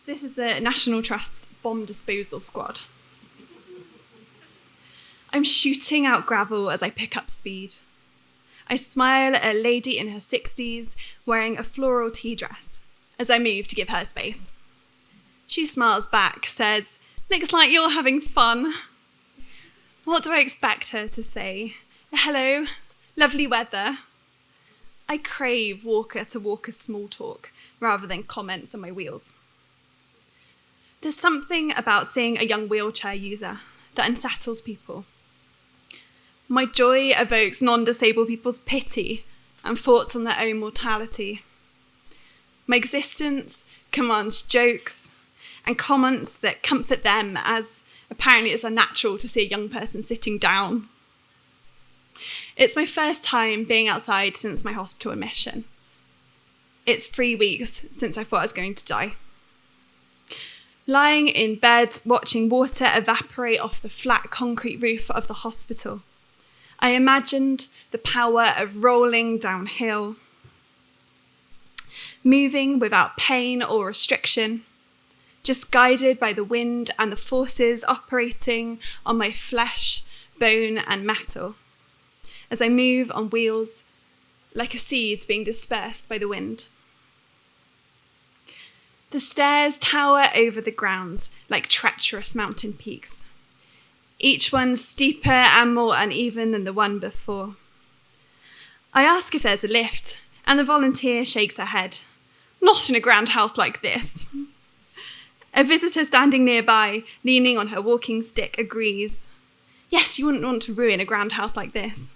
So this is the National Trust's bomb disposal squad. I'm shooting out gravel as I pick up speed. I smile at a lady in her 60s wearing a floral tea dress as I move to give her space. She smiles back, says, "Looks like you're having fun." What do I expect her to say? "Hello, lovely weather." I crave walker-to-walker small talk rather than comments on my wheels. There's something about seeing a young wheelchair user that unsettles people. My joy evokes non-disabled people's pity and thoughts on their own mortality. My existence commands jokes and comments that comfort them, as apparently it's unnatural to see a young person sitting down. It's my first time being outside since my hospital admission. It's 3 weeks since I thought I was going to die. Lying in bed, watching water evaporate off the flat concrete roof of the hospital, I imagined the power of rolling downhill, moving without pain or restriction, just guided by the wind and the forces operating on my flesh, bone and metal, as I move on wheels like a seed being dispersed by the wind. The stairs tower over the grounds like treacherous mountain peaks, each one steeper and more uneven than the one before. I ask if there's a lift, and the volunteer shakes her head. "Not in a grand house like this." A visitor standing nearby, leaning on her walking stick, agrees. "Yes, you wouldn't want to ruin a grand house like this."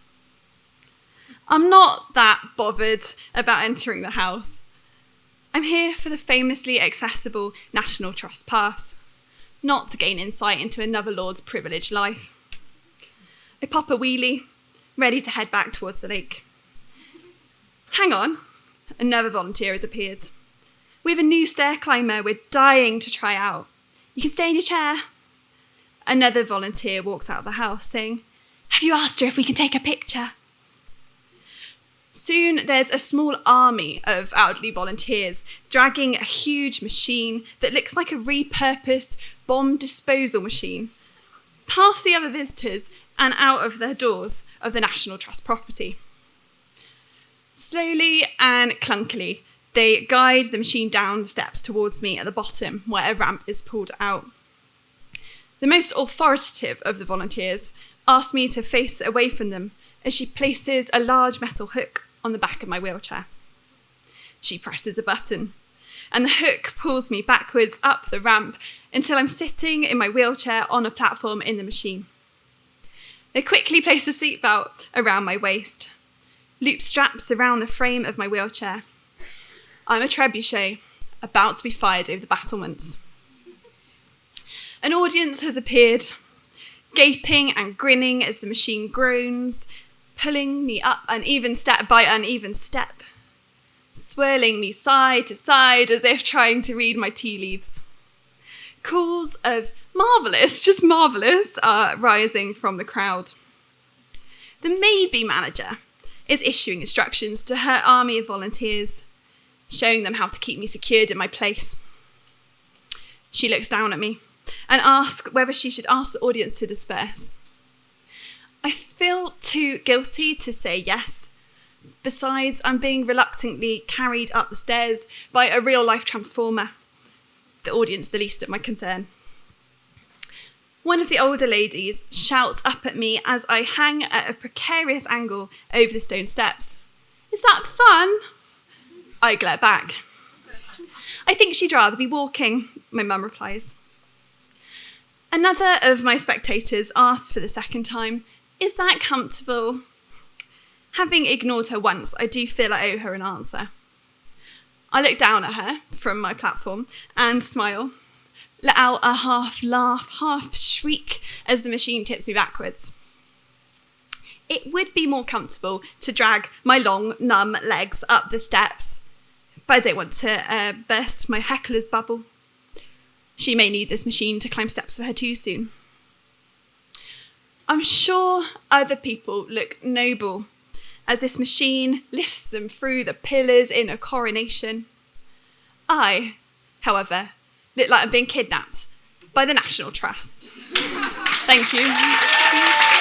I'm not that bothered about entering the house. I'm here for the famously accessible National Trust pass, not to gain insight into another Lord's privileged life. I pop a wheelie, ready to head back towards the lake. Hang on, another volunteer has appeared. "We have a new stair climber we're dying to try out. You can stay in your chair." Another volunteer walks out of the house saying, "Have you asked her if we can take a picture?" Soon there's a small army of elderly volunteers dragging a huge machine that looks like a repurposed bomb disposal machine past the other visitors and out of the doors of the National Trust property. Slowly and clunkily, they guide the machine down the steps towards me at the bottom where a ramp is pulled out. The most authoritative of the volunteers asks me to face away from them as she places a large metal hook on the back of my wheelchair. She presses a button, and the hook pulls me backwards up the ramp until I'm sitting in my wheelchair on a platform in the machine. They quickly place a seatbelt around my waist, loop straps around the frame of my wheelchair. I'm a trebuchet, about to be fired over the battlements. An audience has appeared, gaping and grinning as the machine groans, pulling me up uneven step by uneven step, swirling me side to side as if trying to read my tea leaves. Calls of "marvellous, just marvellous" are rising from the crowd. The maybe manager is issuing instructions to her army of volunteers, showing them how to keep me secured in my place. She looks down at me and asks whether she should ask the audience to disperse. I feel too guilty to say yes. Besides, I'm being reluctantly carried up the stairs by a real-life transformer. The audience the least of my concern. One of the older ladies shouts up at me as I hang at a precarious angle over the stone steps. "Is that fun?" I glare back. "I think she'd rather be walking," my mum replies. Another of my spectators asks for the second time, "Is that comfortable?" Having ignored her once, I do feel I owe her an answer. I look down at her from my platform and smile, let out a half laugh, half shriek as the machine tips me backwards. It would be more comfortable to drag my long, numb legs up the steps, but I don't want to burst my heckler's bubble. She may need this machine to climb steps for her too soon. I'm sure other people look noble as this machine lifts them through the pillars in a coronation. I, however, look like I'm being kidnapped by the National Trust. Thank you.